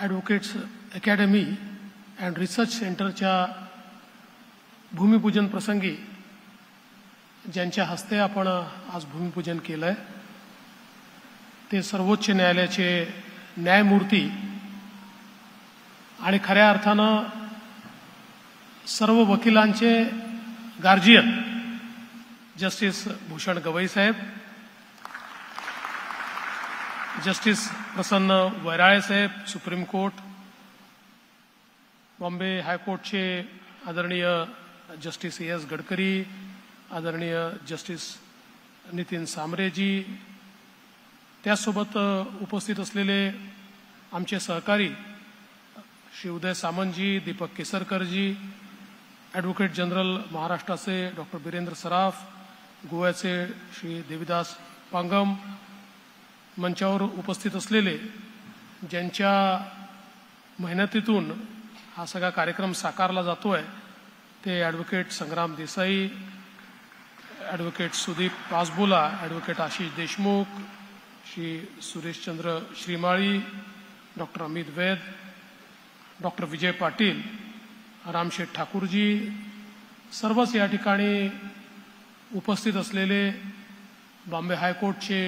Advocates academy and research सेंटरच्या भूमिपूजन प्रसंगी ज्यांच्या हस्ते आपण आज भूमिपूजन केलं आहे ते सर्वोच्च न्यायालयाचे न्यायमूर्ती आणि खऱ्या अर्थानं सर्व वकिलांचे गार्जियन जस्टिस भूषण गवई साहेब, जस्टिस प्रसन्न वैराळे साहेब सुप्रीम कोर्ट, बॉम्बे हायकोर्टचे आदरणीय जस्टिस एस गडकरी, आदरणीय जस्टिस नितीन सामरेजी, त्यासोबत उपस्थित असलेले आमचे सहकारी श्री उदय सामंतजी, दीपक केसरकरजी, ॲडव्होकेट जनरल महाराष्ट्राचे डॉक्टर बिरेंद्र सराफ, गोव्याचे श्री देविदास पांगम, मंचावर उपस्थित असलेले ज्यांच्या मेहनतीतून हा सगळा कार्यक्रम साकारला जातोय ते advocate Sangram Desai, advocate Sudeep Pasbola, advocate Ashish Deshmukh, Shri Sureshchandra Shrimali, doctor Amit Vaid, doctor Vijay Patil, Ramsheth Thakurji, सर्वच या ठिकाणी उपस्थित असलेले बॉम्बे हायकोर्टचे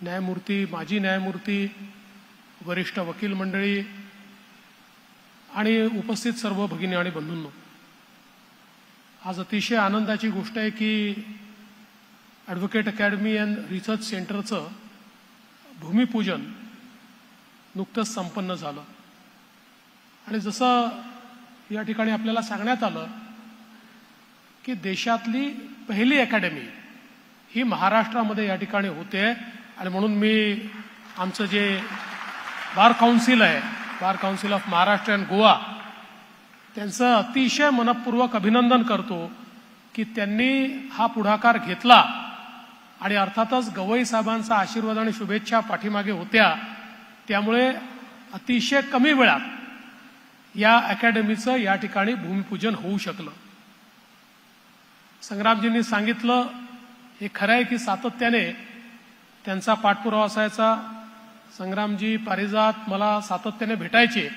न्यायमूर्ती, माजी न्यायमूर्ती, वरिष्ठ वकील मंडळी आणि उपस्थित सर्व भगिनी आणि बंधूंनो, आज अतिशय आनंदाची गोष्ट आहे की ॲडव्होकेट अकॅडमी अँड रिसर्च सेंटरचं भूमिपूजन नुकतंच संपन्न झालं. आणि जसं या ठिकाणी आपल्याला सांगण्यात आलं की देशातली पहिली अकॅडमी ही महाराष्ट्रामध्ये या ठिकाणी होते आणि म्हणून मी आमचं जे बार काउन्सिल आहे, bar council of Maharashtra and Goa, त्यांचं अतिशय मनपूर्वक अभिनंदन करतो की त्यांनी हा पुढाकार घेतला आणि अर्थातच गवई साहेबांचा आशीर्वाद आणि शुभेच्छा पाठीमागे होत्या, त्यामुळे अतिशय कमी वेळात या अकॅडमीचं या ठिकाणी भूमिपूजन होऊ शकलं. संग्रामजींनी सांगितलं हे खरं आहे की सातत्याने त्यांचा पाठपुरावा असायचा. संग्रामजी पारिजात मला सातत्याने भेटायचे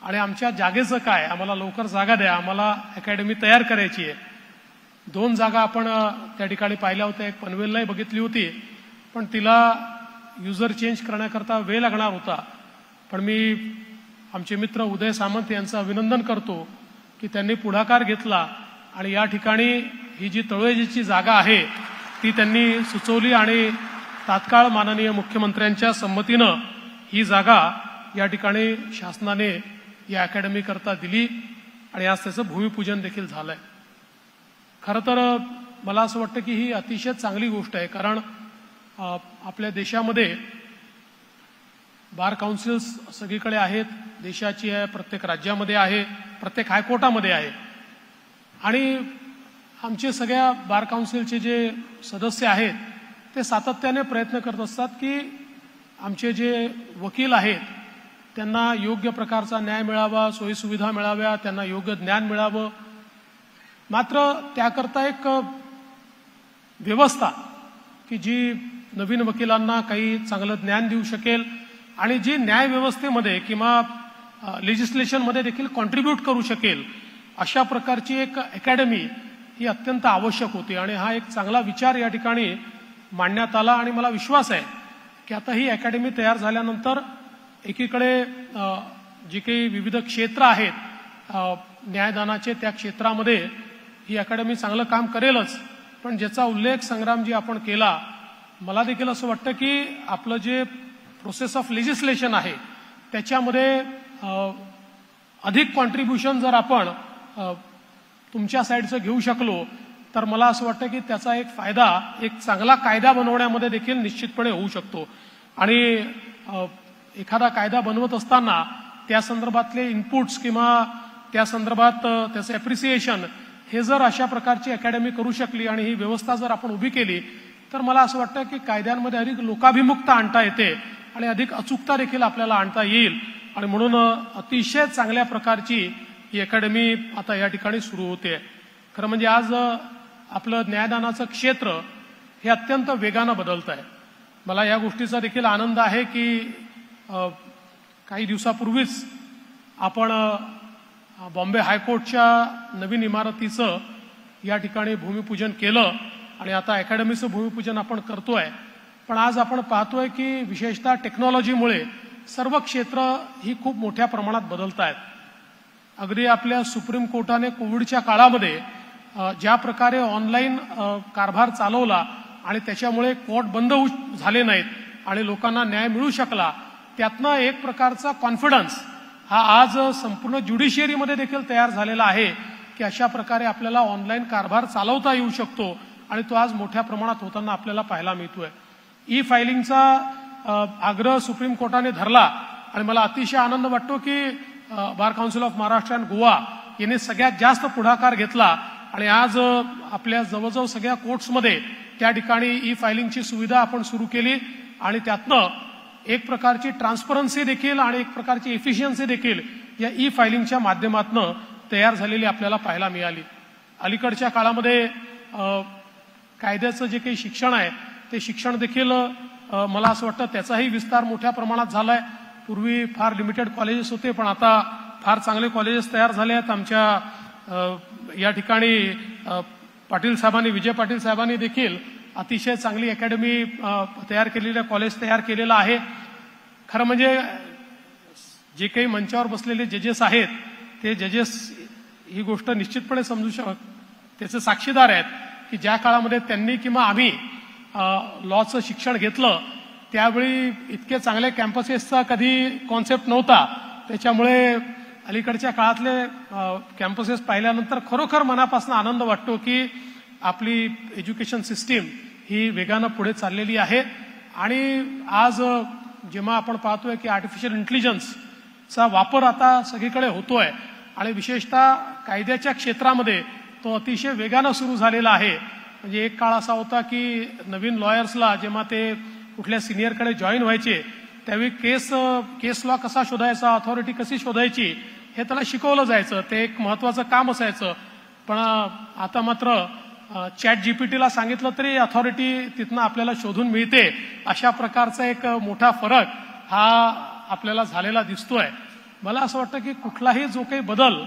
आणि आमच्या जागेचं काय, आम्हाला लवकर जागा द्या, आम्हाला अकॅडमी तयार करायची आहे. 2 जागा आपण त्या ठिकाणी पाहिल्या होत्या, एक पनवेललाही बघितली होती, पण तिला युजर चेंज करण्याकरता वेळ लागणार होता. पण मी आमचे मित्र उदय सामंत यांचं अभिनंदन करतो की त्यांनी पुढाकार घेतला आणि या ठिकाणी ही जी तळोजीची जागा आहे ती त्यांनी सुचवली आणि तात्काळ माननीय मुख्यमंत्र्यांच्या संमतीनं ही जागा या ठिकाणी शासनाने या अकॅडमी करता दिली आणि आज त्याचं भूमिपूजन देखील झालंय. खरं तर मला असं वाटतं की ही अतिशय चांगली गोष्ट आहे, कारण आपल्या देशामध्ये बार काउन्सिल्स सगळीकडे आहेत, देशाची आहे, प्रत्येक राज्यामध्ये आहे, प्रत्येक हायकोर्टामध्ये आहे आणि आमचे सगळ्या बार काउन्सिलचे जे सदस्य आहेत ते सातत्याने प्रयत्न करत असतात की आमचे जे वकील आहेत त्यांना योग्य प्रकारचा न्याय मिळावा, सोयीसुविधा मिळाव्या, त्यांना योग्य ज्ञान मिळावं. मात्र त्याकरता एक व्यवस्था की जी नवीन वकिलांना काही चांगलं ज्ञान देऊ शकेल आणि जी न्याय व्यवस्थेमध्ये किंवा लेजिस्लेशनमध्ये देखील कॉन्ट्रीब्यूट करू शकेल, अशा प्रकारची एक अकॅडमी ही अत्यंत आवश्यक होती आणि हा एक चांगला विचार या ठिकाणी मांडण्यात आला. आणि मला विश्वास आहे की आता ही अकॅडमी तयार झाल्यानंतर एकीकडे जी काही विविध क्षेत्र आहेत न्यायदानाचे, त्या क्षेत्रामध्ये ही अकॅडमी चांगलं काम करेलच, पण ज्याचा उल्लेख संग्रामजी आपण केला, मला देखील असं वाटतं की आपलं जे प्रोसेस ऑफ लेजिस्लेशन आहे त्याच्यामध्ये अधिक कॉन्ट्रीब्युशन जर आपण तुमच्या साईडचं घेऊ शकलो तर मला असं वाटतं की त्याचा एक फायदा एक चांगला कायदा बनवण्यामध्ये देखील निश्चितपणे होऊ शकतो. आणि एखादा कायदा बनवत असताना त्या संदर्भातले इनपुट्स किंवा त्या संदर्भात त्याचं ॲप्रिसिएशन हे जर अशा प्रकारची अकॅडमी करू शकली आणि ही व्यवस्था जर आपण उभी केली तर मला असं वाटतं की कायद्यांमध्ये अधिक लोकाभिमुखता आणता येते आणि अधिक अचूकता देखील आपल्याला आणता येईल. आणि म्हणून अतिशय चांगल्या प्रकारची ही अकॅडमी आता या ठिकाणी सुरू होते. खरं म्हणजे आज आपलं न्यायदानाचं क्षेत्र हे अत्यंत वेगानं बदलत आहे. मला या गोष्टीचा देखील आनंद आहे की काही दिवसापूर्वीच आपण बॉम्बे हायकोर्टच्या नवीन इमारतीचं या ठिकाणी भूमिपूजन केलं आणि आता अकॅडमीचं भूमिपूजन आपण करतोय. पण आज आपण पाहतोय की विशेषतः टेक्नॉलॉजीमुळे सर्व क्षेत्र ही खूप मोठ्या प्रमाणात बदलत आहेत. अगदी आपल्या सुप्रीम कोर्टाने कोविडच्या काळामध्ये ज्या प्रकारे ऑनलाईन कारभार चालवला आणि त्याच्यामुळे कोर्ट बंद झाले नाहीत आणि लोकांना न्याय मिळू शकला, त्यातनं एक प्रकारचा कॉन्फिडन्स हा आज संपूर्ण ज्युडिशियरीमध्ये देखील तयार झालेला आहे की अशा प्रकारे आपल्याला ऑनलाईन कारभार चालवता येऊ शकतो आणि तो आज मोठ्या प्रमाणात होताना आपल्याला पाहायला मिळतोय. ई फायलिंगचा आग्रह सुप्रीम कोर्टाने धरला आणि मला अतिशय आनंद वाटतो की bar council of Maharashtra and Goa यांनी सगळ्यात जास्त पुढाकार घेतला आणि आज आपल्या जवळजवळ सगळ्या कोर्ट्समध्ये त्या ठिकाणी ई फायलिंगची सुविधा आपण सुरू केली आणि त्यातनं एक प्रकारची ट्रान्सपरन्सी देखील आणि एक प्रकारची एफिशियन्सी देखील या ई फायलिंगच्या माध्यमातून तयार झालेली आपल्याला पाहायला मिळाली. अलीकडच्या काळामध्ये कायद्याचं जे काही शिक्षण आहे ते शिक्षण देखील मला असं वाटतं त्याचाही विस्तार मोठ्या प्रमाणात झालाय. पूर्वी फार लिमिटेड कॉलेजेस होते, पण आता फार चांगले कॉलेजेस तयार झाले आहेत. आमच्या या ठिकाणी पाटील साहेबांनी, विजय पाटील साहेबांनी देखील अतिशय चांगली अकॅडमी तयार केलेली, कॉलेज तयार केलेलं आहे. खरं म्हणजे जे काही मंचावर बसलेले जजेस आहेत ते जजेस ही गोष्ट निश्चितपणे समजू त्याचे साक्षीदार आहेत की ज्या काळामध्ये त्यांनी किंवा आम्ही लॉचं शिक्षण घेतलं त्यावेळी इतके चांगले कॅम्पसेसचा कधी कॉन्सेप्ट नव्हता. त्याच्यामुळे अलीकडच्या काळातले कॅम्पसेस पाहिल्यानंतर खरोखर मनापासून आनंद वाटतो की आपली एज्युकेशन सिस्टीम ही वेगानं पुढे चाललेली आहे. आणि आज जेव्हा आपण पाहतोय की आर्टिफिशियल इंटेलिजन्सचा वापर आता सगळीकडे होतोय आणि विशेषतः कायद्याच्या क्षेत्रामध्ये तो अतिशय वेगानं सुरू झालेला आहे. म्हणजे एक काळ असा होता की नवीन लॉयर्सला जेव्हा ते कुठल्या सिनियरकडे जॉईन व्हायचे त्यावेळी केस लॉ कसा शोधायचा, अथॉरिटी कशी शोधायची हे त्याला शिकवलं जायचं, ते एक महत्वाचं काम असायचं. पण आता मात्र चॅट जीपीटीला सांगितलं तरी अथॉरिटी तिथनं आपल्याला शोधून मिळते. अशा प्रकारचा एक मोठा फरक हा आपल्याला झालेला दिसतोय. मला असं वाटतं की कुठलाही जो काही बदल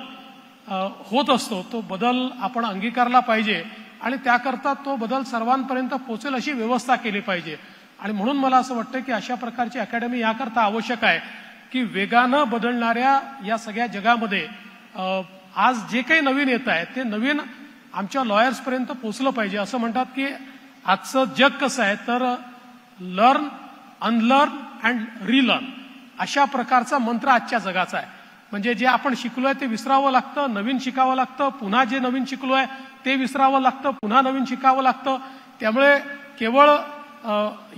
होत असतो तो बदल आपण अंगीकारला पाहिजे आणि त्याकरता तो बदल सर्वांपर्यंत पोहोचेल अशी व्यवस्था केली पाहिजे. आणि म्हणून मला असं वाटतं की अशा प्रकारची अकॅडमी याकरता आवश्यक आहे की वेगानं बदलणाऱ्या या सगळ्या जगामध्ये आज जे काही नवीन येत आहे ते नवीन आमच्या लॉयर्सपर्यंत पोहोचलं पाहिजे. असं म्हणतात की आजचं जग कसं आहे तर लर्न, अनलर्न अँड रिलर्न अशा प्रकारचा मंत्र आजच्या जगाचा आहे. म्हणजे जे आपण शिकलोय ते विसरावं लागतं, नवीन शिकावं लागतं, पुन्हा जे नवीन शिकलोय ते विसरावं लागतं, पुन्हा नवीन शिकावं लागतं. त्यामुळे केवळ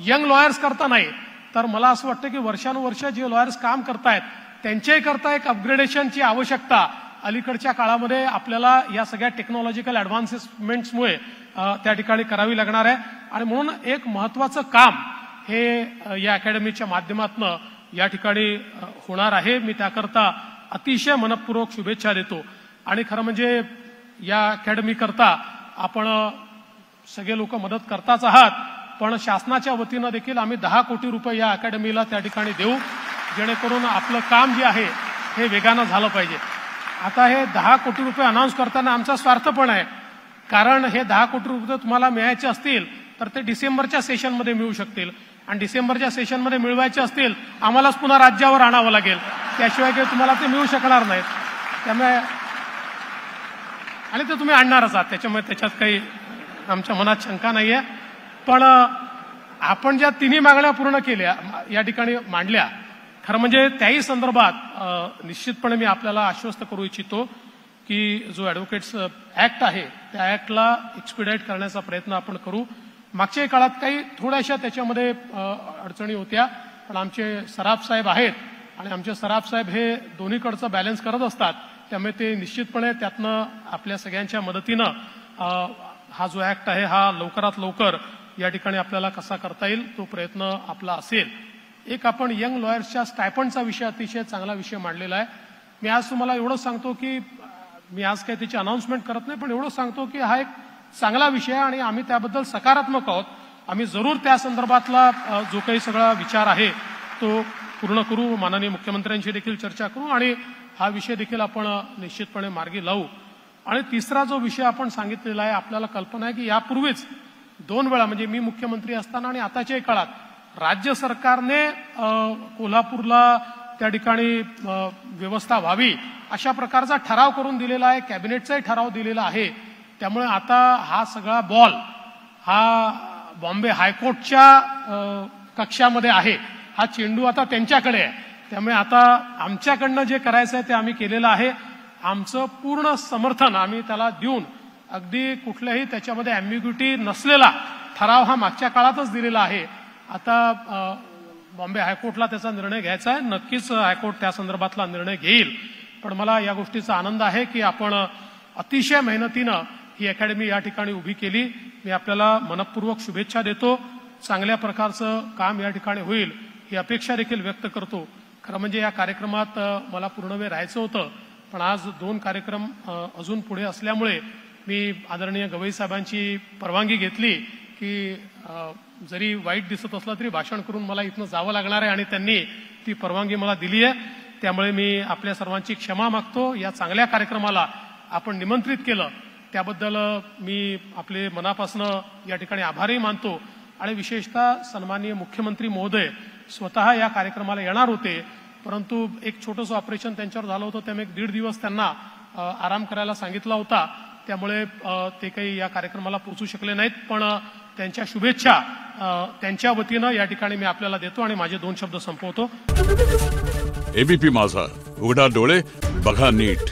यंग लॉयर्स करता नाही तर मला असं वाटतं की वर्षानुवर्ष जे लॉयर्स काम करतायत त्यांच्याही करता एक अपग्रेडेशनची आवश्यकता अलीकडच्या काळामध्ये आपल्याला या सगळ्या टेक्नॉलॉजिकल ॲडव्हान्समेंट्समुळे त्या ठिकाणी करावी लागणार आहे. आणि म्हणून एक महत्वाचं काम हे या अकॅडमीच्या माध्यमातून या ठिकाणी होणार आहे. मी त्याकरता अतिशय मनपूर्वक शुभेच्छा देतो. आणि खरं म्हणजे या अकॅडमी करता आपण सगळे लोक मदत करताच आहात, पण शासनाच्या वतीनं देखील आम्ही 10 कोटी रुपये या अकॅडमीला त्या ठिकाणी देऊ जेणेकरून आपलं काम जे आहे हे वेगानं झालं पाहिजे. आता हे 10 कोटी रुपये अनाऊन्स करताना आमचा स्वार्थ पण आहे, कारण हे 10 कोटी रुपये तुम्हाला मिळायचे असतील तर ते डिसेंबरच्या सेशनमध्ये मिळू शकतील आणि डिसेंबरच्या सेशनमध्ये मिळवायचे असतील आम्हालाच पुन्हा राज्यावर आणावं लागेल, त्याशिवाय काही तुम्हाला ते मिळू शकणार नाहीत. त्यामुळे आणि ते तुम्ही आणणारच आहात, त्याच्यामुळे त्याच्यात काही आमच्या मनात शंका नाहीये. पण आपण ज्या तिन्ही मागण्या पूर्ण केल्या या ठिकाणी मांडल्या, खरं म्हणजे त्याही संदर्भात निश्चितपणे मी आपल्याला आश्वस्त करू इच्छितो की जो ॲडव्होकेट्स ऍक्ट आहे त्या ऍक्टला एक्सपिडाईट करण्याचा प्रयत्न आपण करू. मागच्या काळात काही थोड्याशा त्याच्यामध्ये अडचणी होत्या, पण आमचे सराफ साहेब आहेत आणि आमचे सराफ साहेब हे दोन्हीकडचं बॅलन्स करत असतात, त्यामुळे ते निश्चितपणे त्यातनं आपल्या सगळ्यांच्या मदतीनं हा जो ऍक्ट आहे हा लवकरात लवकर या ठिकाणी आपल्याला कसा करता येईल तो प्रयत्न आपला असेल. एक आपण यंग लॉयर्सच्या स्टायपंडचा विषय अतिशय चांगला विषय मांडलेला आहे. मी आज तुम्हाला एवढंच सांगतो की मी आज काही त्याची अनाउन्समेंट करत नाही, पण एवढंच सांगतो की हा एक चांगला विषय आहे आणि आम्ही त्याबद्दल सकारात्मक आहोत. आम्ही जरूर त्या संदर्भातला जो काही सगळा विचार आहे तो पूर्ण करू, माननीय मुख्यमंत्र्यांशी देखील चर्चा करू आणि हा विषय देखील आपण निश्चितपणे मार्गी लावू। आणि तिसरा जो विषय आपण सांगितलेला आहे, आपल्याला कल्पना आहे की यापूर्वीच 2 वेळा म्हणजे मी मुख्यमंत्री असताना आणि आताच्याही काळात राज्य सरकारने कोल्हापूरला त्या ठिकाणी व्यवस्था व्हावी अशा प्रकारचा ठराव करून दिलेला आहे, कॅबिनेटचाही ठराव दिलेला आहे। त्यामुळे आता हा सगळा बॉल हा बॉम्बे हायकोर्टच्या कक्षामध्ये आहे, हा चेंडू आता त्यांच्याकडे आहे। त्यामुळे आता आमच्याकडनं जे करायचं आहे ते आम्ही केलेलं आहे। आमचं पूर्ण समर्थन आम्ही त्याला देऊन अगदी कुठल्याही त्याच्यामध्ये अँबिग्युटी नसलेला ठराव हा मागच्या काळातच दिलेला आहे। आता बॉम्बे हायकोर्टला त्याचा निर्णय घ्यायचा आहे, नक्कीच हायकोर्ट त्या संदर्भातला निर्णय घेईल। पण मला या गोष्टीचा आनंद आहे की आपण अतिशय मेहनतीनं ही अकॅडमी या ठिकाणी उभी केली। मी आपल्याला मनपूर्वक शुभेच्छा देतो, चांगल्या प्रकारचं काम या ठिकाणी होईल ही अपेक्षा देखील व्यक्त करतो। खरं म्हणजे या कार्यक्रमात मला पूर्ण वेळ राहायचं होतं, पण आज 2 कार्यक्रम अजून पुढे असल्यामुळे मी आदरणीय गवई साहेबांची परवानगी घेतली की जरी वाईट दिसत असलं तरी भाषण करून मला इथनं जावं लागणार आहे आणि त्यांनी ती परवानगी मला दिली आहे। त्यामुळे मी आपल्या सर्वांची क्षमा मागतो। या चांगल्या कार्यक्रमाला आपण निमंत्रित केलं त्याबद्दल मी आपले मनापासून या ठिकाणी आभारही मानतो। आणि विशेषतः सन्माननीय मुख्यमंत्री महोदय स्वतः या कार्यक्रमाला येणार होते, परंतु एक छोटंसं ऑपरेशन त्यांच्यावर झालं होतं, त्यामुळे 1.5 दिवस त्यांना आराम करायला सांगितला होता। त्यामुळे ते काही या कार्यक्रमाला पोहोचू शकले नाहीत, पण त्यांच्या शुभेच्छा त्यांच्या वतीनं या ठिकाणी मी आपल्याला देतो आणि माझे 2 शब्द संपवतो। एबीपी माझा, उघडा डोळे बघा नीट।